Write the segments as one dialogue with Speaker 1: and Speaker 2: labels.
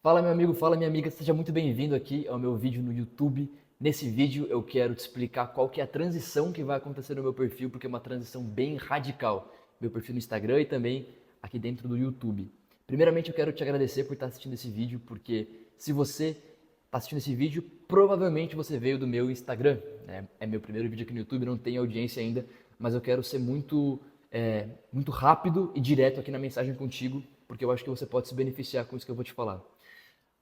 Speaker 1: Fala meu amigo, fala minha amiga, seja muito bem-vindo aqui ao meu vídeo no YouTube. Nesse vídeo eu quero te explicar qual que é a transição que vai acontecer no meu perfil, porque é uma transição bem radical. Meu perfil no Instagram e também aqui dentro do YouTube. Primeiramente eu quero te agradecer por estar assistindo esse vídeo, porque se você está assistindo esse vídeo, provavelmente você veio do meu Instagram. É meu primeiro vídeo aqui no YouTube, não tem audiência ainda, mas eu quero ser muito rápido e direto aqui na mensagem contigo, porque eu acho que você pode se beneficiar com isso que eu vou te falar.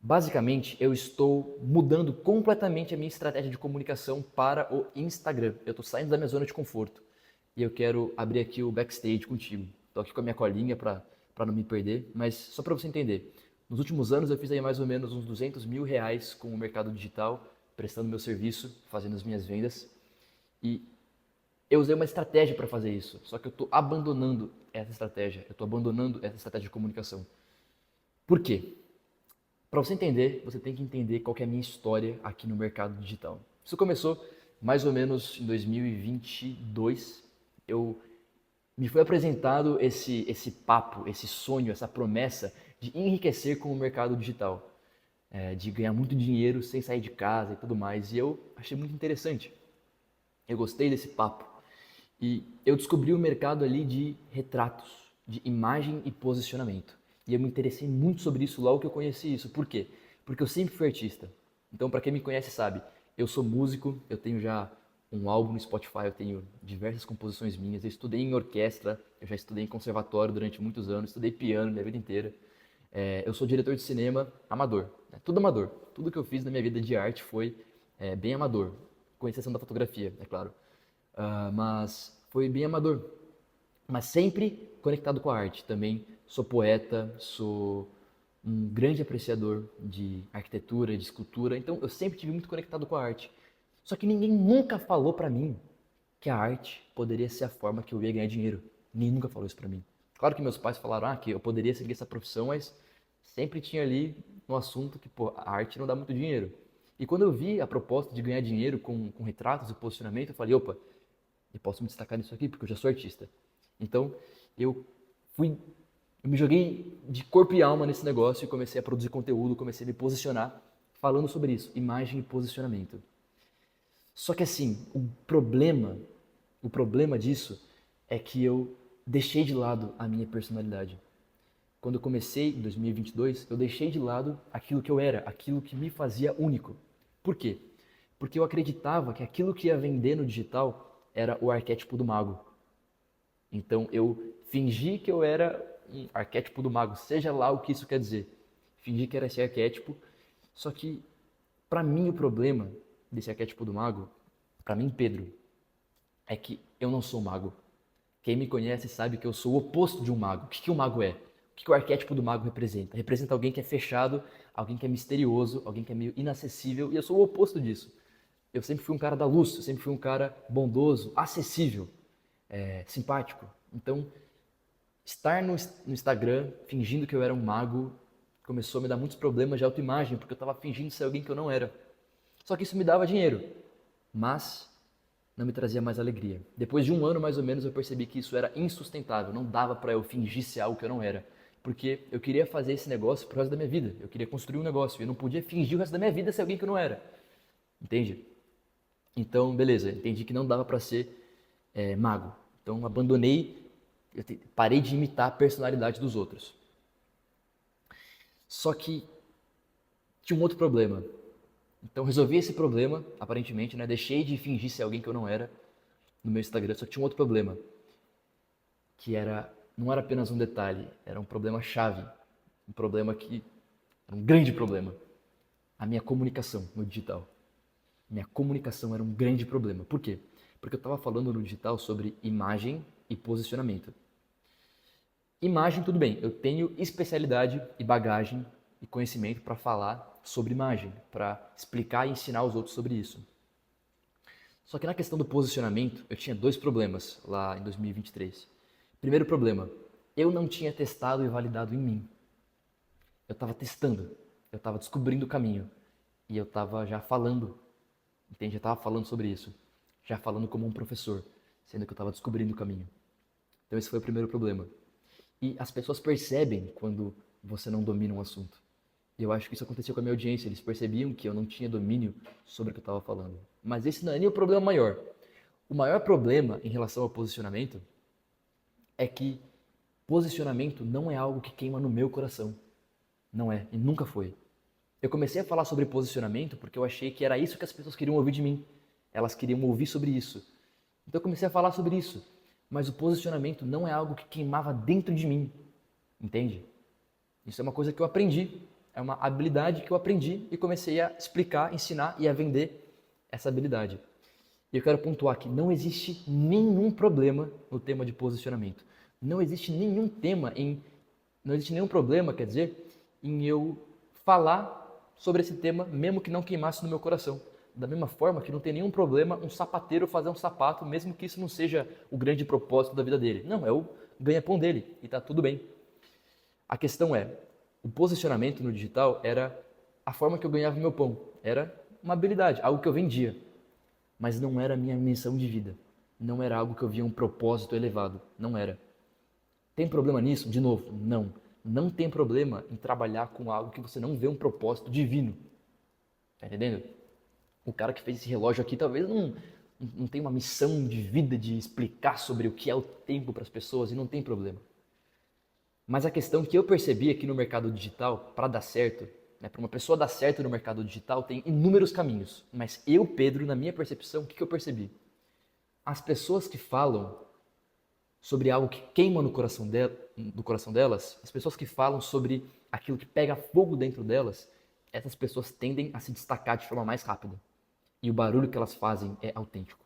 Speaker 1: Basicamente, eu estou mudando completamente a minha estratégia de comunicação para o Instagram. Eu estou saindo da minha zona de conforto e eu quero abrir aqui o backstage contigo. Estou aqui com a minha colinha para não me perder, mas só para você entender. Nos últimos anos eu fiz aí mais ou menos uns R$ 200 mil com o mercado digital, prestando meu serviço, fazendo as minhas vendas. E eu usei uma estratégia para fazer isso, só que eu estou abandonando essa estratégia. Eu estou abandonando essa estratégia de comunicação. Por quê? Para você entender, você tem que entender qual que é a minha história aqui no mercado digital. Isso começou mais ou menos em 2022. Eu me foi apresentado esse papo, esse sonho, essa promessa de enriquecer com o mercado digital, de ganhar muito dinheiro sem sair de casa e tudo mais. E eu achei muito interessante. Eu gostei desse papo. E eu descobri o mercado ali de retratos, de imagem e posicionamento. E eu me interessei muito sobre isso logo que eu conheci isso. Por quê? Porque eu sempre fui artista. Então, para quem me conhece sabe, eu sou músico, eu tenho já um álbum no Spotify, eu tenho diversas composições minhas, eu estudei em orquestra, eu já estudei em conservatório durante muitos anos, estudei piano minha vida inteira. Eu sou diretor de cinema amador, né? Tudo amador. Tudo que eu fiz na minha vida de arte foi bem amador, com exceção da fotografia, é claro. Mas foi bem amador. Mas sempre conectado com a arte. Também sou poeta, sou um grande apreciador de arquitetura, de escultura. Então eu sempre tive muito conectado com a arte. Só que ninguém nunca falou pra mim que a arte poderia ser a forma que eu ia ganhar dinheiro. Ninguém nunca falou isso pra mim. Claro que meus pais falaram que eu poderia seguir essa profissão, mas sempre tinha ali no assunto que pô, a arte não dá muito dinheiro. E quando eu vi a proposta de ganhar dinheiro com retratos e posicionamento, eu falei, opa, eu posso me destacar nisso aqui porque eu já sou artista. Então, eu fui, eu me joguei de corpo e alma nesse negócio e comecei a produzir conteúdo, comecei a me posicionar falando sobre isso, imagem e posicionamento. Só que assim, o problema disso é que eu deixei de lado a minha personalidade. Quando eu comecei em 2022, eu deixei de lado aquilo que eu era, aquilo que me fazia único. Por quê? Porque eu acreditava que aquilo que ia vender no digital era o arquétipo do mago. Então eu fingi que eu era um arquétipo do mago, seja lá o que isso quer dizer. Fingi que era esse arquétipo, só que para mim o problema desse arquétipo do mago, para mim Pedro, é que eu não sou mago. Quem me conhece sabe que eu sou o oposto de um mago. O que que um mago é? O que que o arquétipo do mago representa? Representa alguém que é fechado, alguém que é misterioso, alguém que é meio inacessível, e eu sou o oposto disso. Eu sempre fui um cara da luz, eu sempre fui um cara bondoso, acessível, simpático. Então, estar no Instagram fingindo que eu era um mago começou a me dar muitos problemas de autoimagem, porque eu estava fingindo ser alguém que eu não era. Só que isso me dava dinheiro, mas não me trazia mais alegria. Depois de um ano mais ou menos eu percebi que isso era insustentável, não dava para eu fingir ser algo que eu não era, porque eu queria fazer esse negócio pro resto da minha vida, eu queria construir um negócio, e eu não podia fingir o resto da minha vida ser alguém que eu não era, entende? Então, beleza, entendi que não dava para ser mago. Então, abandonei, parei de imitar a personalidade dos outros. Só que tinha um outro problema. Então, resolvi esse problema, aparentemente, né? Deixei de fingir ser alguém que eu não era no meu Instagram. Só que tinha um outro problema, que não era apenas um detalhe, era um problema chave, um problema que era um grande problema. A minha comunicação no digital. Minha comunicação era um grande problema. Por quê? Porque eu estava falando no digital sobre imagem e posicionamento. Imagem, tudo bem, eu tenho especialidade e bagagem e conhecimento para falar sobre imagem, para explicar e ensinar os outros sobre isso. Só que na questão do posicionamento, eu tinha dois problemas lá em 2023. Primeiro problema, eu não tinha testado e validado em mim. Eu estava testando, eu estava descobrindo o caminho e eu estava já falando, entende? Eu estava falando sobre isso, já falando como um professor, sendo que eu estava descobrindo o caminho. Então esse foi o primeiro problema. E as pessoas percebem quando você não domina um assunto. E eu acho que isso aconteceu com a minha audiência. Eles percebiam que eu não tinha domínio sobre o que eu estava falando. Mas esse não é nem o problema maior. O maior problema em relação ao posicionamento é que posicionamento não é algo que queima no meu coração. Não é, e nunca foi. Eu comecei a falar sobre posicionamento porque eu achei que era isso que as pessoas queriam ouvir de mim. Elas queriam ouvir sobre isso. Então eu comecei a falar sobre isso. Mas o posicionamento não é algo que queimava dentro de mim. Entende? Isso é uma coisa que eu aprendi. É uma habilidade que eu aprendi e comecei a explicar, ensinar e a vender essa habilidade. E eu quero pontuar que não existe nenhum problema no tema de posicionamento. Não existe nenhum problema, quer dizer, em eu falar sobre esse tema, mesmo que não queimasse no meu coração. Da mesma forma que não tem nenhum problema um sapateiro fazer um sapato, mesmo que isso não seja o grande propósito da vida dele. Não, é o ganha-pão dele e tá tudo bem. A questão é, o posicionamento no digital era a forma que eu ganhava meu pão. Era uma habilidade, algo que eu vendia. Mas não era a minha missão de vida. Não era algo que eu via um propósito elevado. Não era. Tem problema nisso? De novo, não. Não tem problema em trabalhar com algo que você não vê um propósito divino. Tá entendendo? O cara que fez esse relógio aqui talvez não tenha uma missão de vida de explicar sobre o que é o tempo para as pessoas e não tem problema. Mas a questão que eu percebi aqui no mercado digital, para dar certo, né, para uma pessoa dar certo no mercado digital, tem inúmeros caminhos. Mas eu, Pedro, na minha percepção, o que eu percebi? As pessoas que falam sobre algo que queima no do coração delas, as pessoas que falam sobre aquilo que pega fogo dentro delas, essas pessoas tendem a se destacar de forma mais rápida. E o barulho que elas fazem é autêntico.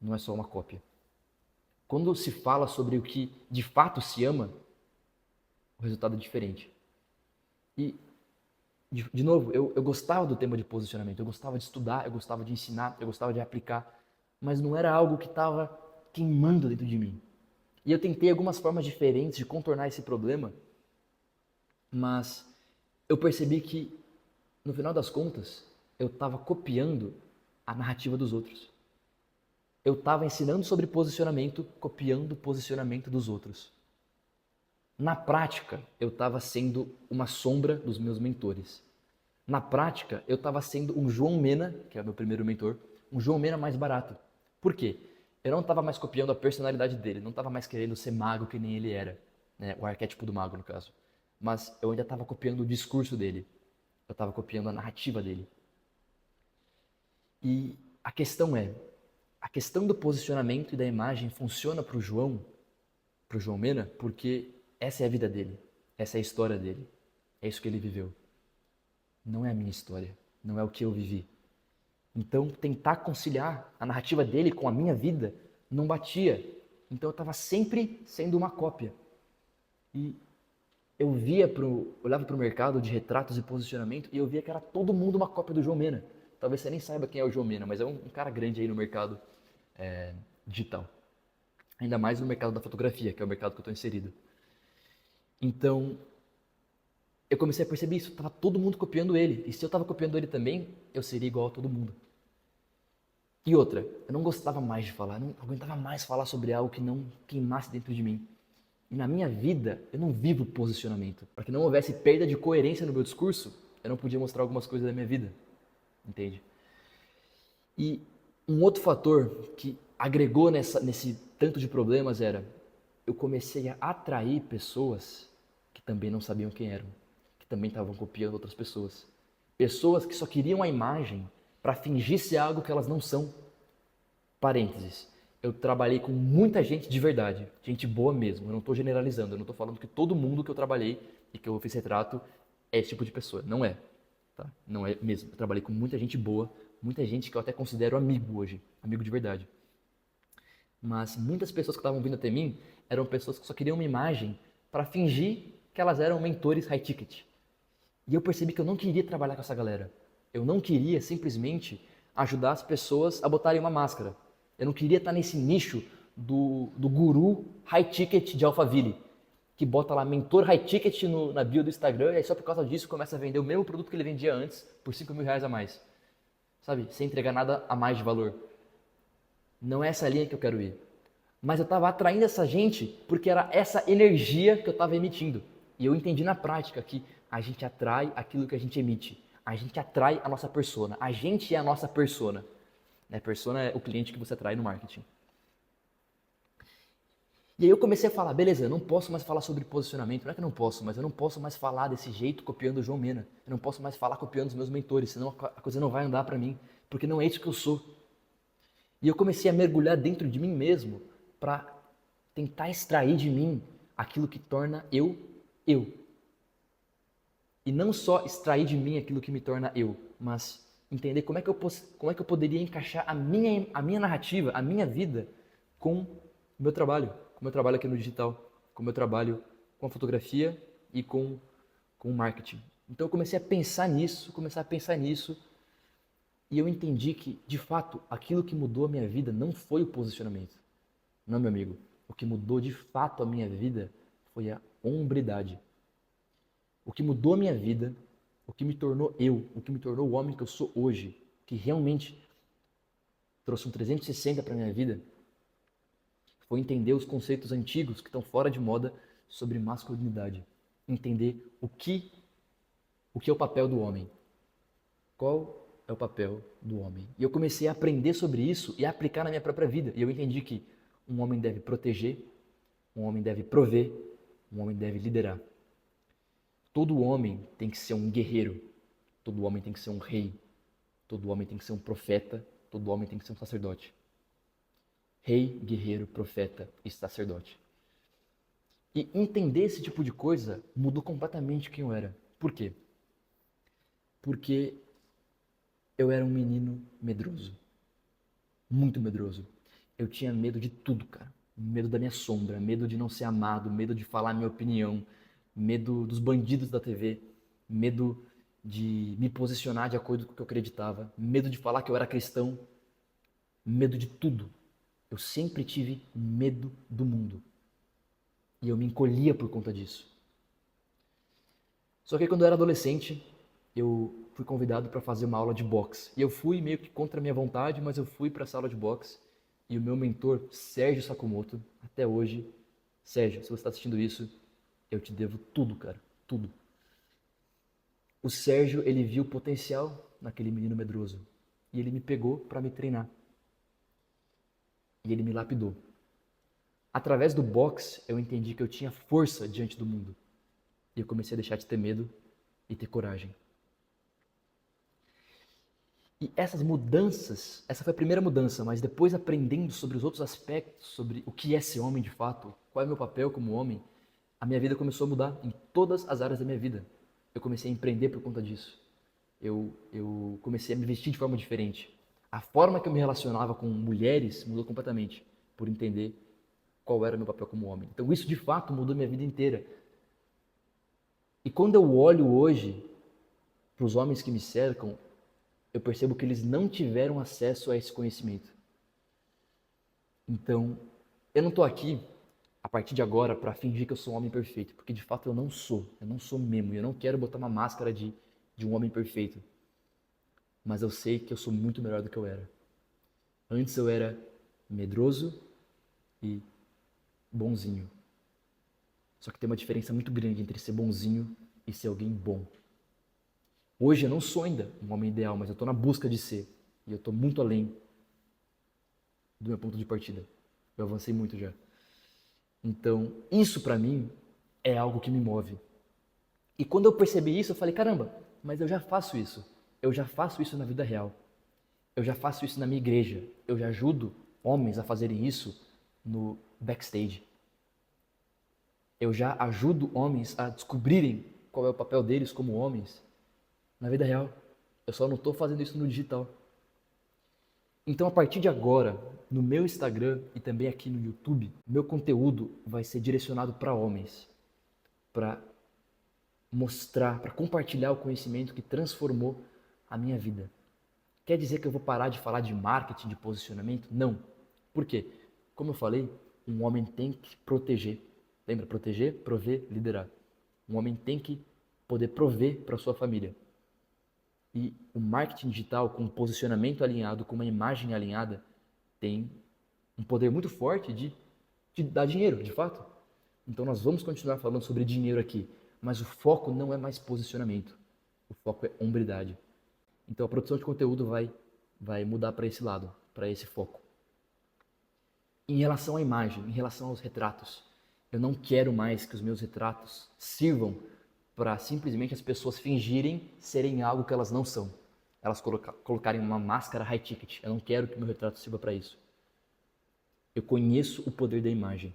Speaker 1: Não é só uma cópia. Quando se fala sobre o que de fato se ama, o resultado é diferente. E, de novo, eu gostava do tema de posicionamento, eu gostava de estudar, eu gostava de ensinar, eu gostava de aplicar, mas não era algo que estava queimando dentro de mim. E eu tentei algumas formas diferentes de contornar esse problema, mas eu percebi que, no final das contas, eu estava copiando a narrativa dos outros. Eu estava ensinando sobre posicionamento, copiando o posicionamento dos outros. Na prática, eu estava sendo uma sombra dos meus mentores. Na prática, eu estava sendo um João Mena, que é o meu primeiro mentor, um João Mena mais barato. Por quê? Eu não estava mais copiando a personalidade dele, não estava mais querendo ser mago que nem ele era, né? O arquétipo do mago, no caso. Mas eu ainda estava copiando o discurso dele, eu estava copiando a narrativa dele. E a questão do posicionamento e da imagem funciona para o João Mena, porque essa é a vida dele, essa é a história dele, é isso que ele viveu. Não é a minha história, não é o que eu vivi. Então, tentar conciliar a narrativa dele com a minha vida não batia. Então, eu estava sempre sendo uma cópia. E eu olhava para o mercado de retratos e posicionamento e eu via que era todo mundo uma cópia do João Mena. Talvez você nem saiba quem é o João Mena, mas é um cara grande aí no mercado digital. Ainda mais no mercado da fotografia, que é o mercado que eu estou inserido. Então, eu comecei a perceber isso, estava todo mundo copiando ele. E se eu estava copiando ele também, eu seria igual a todo mundo. E outra, eu não gostava mais de falar, não aguentava mais falar sobre algo que não queimasse dentro de mim. E na minha vida, eu não vivo posicionamento. Para que não houvesse perda de coerência no meu discurso, eu não podia mostrar algumas coisas da minha vida. Entende? E um outro fator que agregou nesse tanto de problemas era, eu comecei a atrair pessoas que também não sabiam quem eram, que também estavam copiando outras pessoas. Pessoas que só queriam a imagem para fingir ser algo que elas não são. Parênteses, eu trabalhei com muita gente de verdade, gente boa mesmo, eu não estou generalizando, eu não estou falando que todo mundo que eu trabalhei e que eu fiz retrato é esse tipo de pessoa, não é. Tá? Não é mesmo, eu trabalhei com muita gente boa, muita gente que eu até considero amigo hoje, amigo de verdade. Mas muitas pessoas que estavam vindo até mim eram pessoas que só queriam uma imagem para fingir que elas eram mentores high ticket. E eu percebi que eu não queria trabalhar com essa galera. Eu não queria simplesmente ajudar as pessoas a botarem uma máscara. Eu não queria estar nesse nicho do guru high ticket de Alphaville, que bota lá mentor high ticket na bio do Instagram e aí só por causa disso começa a vender o mesmo produto que ele vendia antes por R$5.000 a mais. Sabe? Sem entregar nada a mais de valor. Não é essa linha que eu quero ir. Mas eu estava atraindo essa gente porque era essa energia que eu estava emitindo. E eu entendi na prática que a gente atrai aquilo que a gente emite. A gente atrai a nossa persona. A gente é a nossa persona. Né? Persona é o cliente que você atrai no marketing. E aí eu comecei a falar, beleza, eu não posso mais falar sobre posicionamento. Não é que eu não posso, mas eu não posso mais falar desse jeito copiando o João Mena. Eu não posso mais falar copiando os meus mentores, senão a coisa não vai andar para mim. Porque não é isso que eu sou. E eu comecei a mergulhar dentro de mim mesmo para tentar extrair de mim aquilo que torna eu, eu. E não só extrair de mim aquilo que me torna eu, mas entender como é que eu poderia encaixar a minha narrativa, a minha vida com o meu trabalho. Com o meu trabalho aqui no digital, com o meu trabalho com a fotografia e com o marketing. Então eu comecei a pensar nisso, e eu entendi que, de fato, aquilo que mudou a minha vida não foi o posicionamento. Não, meu amigo. O que mudou de fato a minha vida foi a hombridade. O que mudou a minha vida, o que me tornou eu, o que me tornou o homem que eu sou hoje, que realmente trouxe um 360 para a minha vida, foi entender os conceitos antigos que estão fora de moda sobre masculinidade. Entender o que é o papel do homem. Qual é o papel do homem? E eu comecei a aprender sobre isso e a aplicar na minha própria vida. E eu entendi que um homem deve proteger, um homem deve prover, um homem deve liderar. Todo homem tem que ser um guerreiro, todo homem tem que ser um rei, todo homem tem que ser um profeta, todo homem tem que ser um sacerdote. Rei, guerreiro, profeta e sacerdote. E entender esse tipo de coisa mudou completamente quem eu era. Por quê? Porque eu era um menino medroso. Muito medroso. Eu tinha medo de tudo, cara. Medo da minha sombra, medo de não ser amado, medo de falar a minha opinião, medo dos bandidos da TV, medo de me posicionar de acordo com o que eu acreditava, medo de falar que eu era cristão, medo de tudo. Eu sempre tive medo do mundo. E eu me encolhia por conta disso. Só que quando eu era adolescente, eu fui convidado para fazer uma aula de boxe. E eu fui meio que contra a minha vontade, mas eu fui para essa aula de boxe. E o meu mentor, Sérgio Sakamoto, até hoje, Sérgio, se você está assistindo isso, eu te devo tudo, cara, tudo. O Sérgio, ele viu o potencial naquele menino medroso. E ele me pegou para me treinar. E ele me lapidou. Através do boxe, eu entendi que eu tinha força diante do mundo. E eu comecei a deixar de ter medo e ter coragem. E essas mudanças, essa foi a primeira mudança, mas depois aprendendo sobre os outros aspectos, sobre o que é ser homem de fato, qual é o meu papel como homem, a minha vida começou a mudar em todas as áreas da minha vida. Eu comecei a empreender por conta disso. Eu comecei a me vestir de forma diferente. A forma que eu me relacionava com mulheres mudou completamente, por entender qual era o meu papel como homem. Então isso de fato mudou minha vida inteira. E quando eu olho hoje para os homens que me cercam, eu percebo que eles não tiveram acesso a esse conhecimento. Então, eu não estou aqui, a partir de agora, para fingir que eu sou um homem perfeito, porque de fato eu não sou mesmo, e eu não quero botar uma máscara de um homem perfeito. Mas eu sei que eu sou muito melhor do que eu era. Antes eu era medroso e bonzinho. Só que tem uma diferença muito grande entre ser bonzinho e ser alguém bom. Hoje eu não sou ainda um homem ideal, mas eu estou na busca de ser. E eu estou muito além do meu ponto de partida. Eu avancei muito já. Então, isso para mim é algo que me move. E quando eu percebi isso, eu falei, caramba, mas eu já faço isso. Eu já faço isso na vida real. Eu já faço isso na minha igreja. Eu já ajudo homens a fazerem isso no backstage. Eu já ajudo homens a descobrirem qual é o papel deles como homens na vida real. Eu só não estou fazendo isso no digital. Então, a partir de agora, no meu Instagram e também aqui no YouTube, meu conteúdo vai ser direcionado para homens, para mostrar, para compartilhar o conhecimento que transformou a minha vida. Quer dizer que eu vou parar de falar de marketing, de posicionamento? Não. Por quê? Como eu falei, um homem tem que proteger. Lembra? Proteger, prover, liderar. Um homem tem que poder prover para sua família. E o marketing digital, com um posicionamento alinhado, com uma imagem alinhada, tem um poder muito forte de dar dinheiro, de fato. Então nós vamos continuar falando sobre dinheiro aqui, mas o foco não é mais posicionamento. O foco é hombridade. Então a produção de conteúdo vai mudar para esse lado, para esse foco. Em relação à imagem, em relação aos retratos, eu não quero mais que os meus retratos sirvam para simplesmente as pessoas fingirem serem algo que elas não são. Elas colocarem uma máscara high ticket. Eu não quero que meu retrato sirva para isso. Eu conheço o poder da imagem.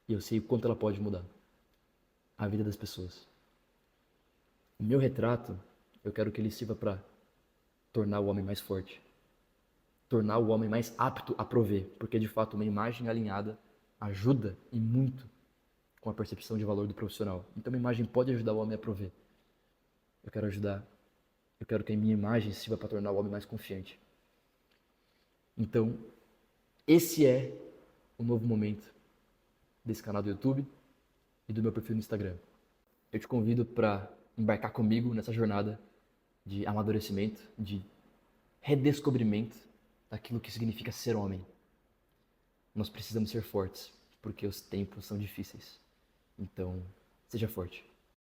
Speaker 1: E eu sei o quanto ela pode mudar a vida das pessoas. O meu retrato, eu quero que ele sirva para tornar o homem mais forte, tornar o homem mais apto a prover, porque de fato uma imagem alinhada ajuda e muito com a percepção de valor do profissional. Então uma imagem pode ajudar o homem a prover. Eu quero que a minha imagem sirva para tornar o homem mais confiante. Então, esse é o novo momento desse canal do YouTube e do meu perfil no Instagram. Eu te convido para embarcar comigo nessa jornada de amadurecimento, de redescobrimento daquilo que significa ser homem. Nós precisamos ser fortes, porque os tempos são difíceis. Então, seja forte.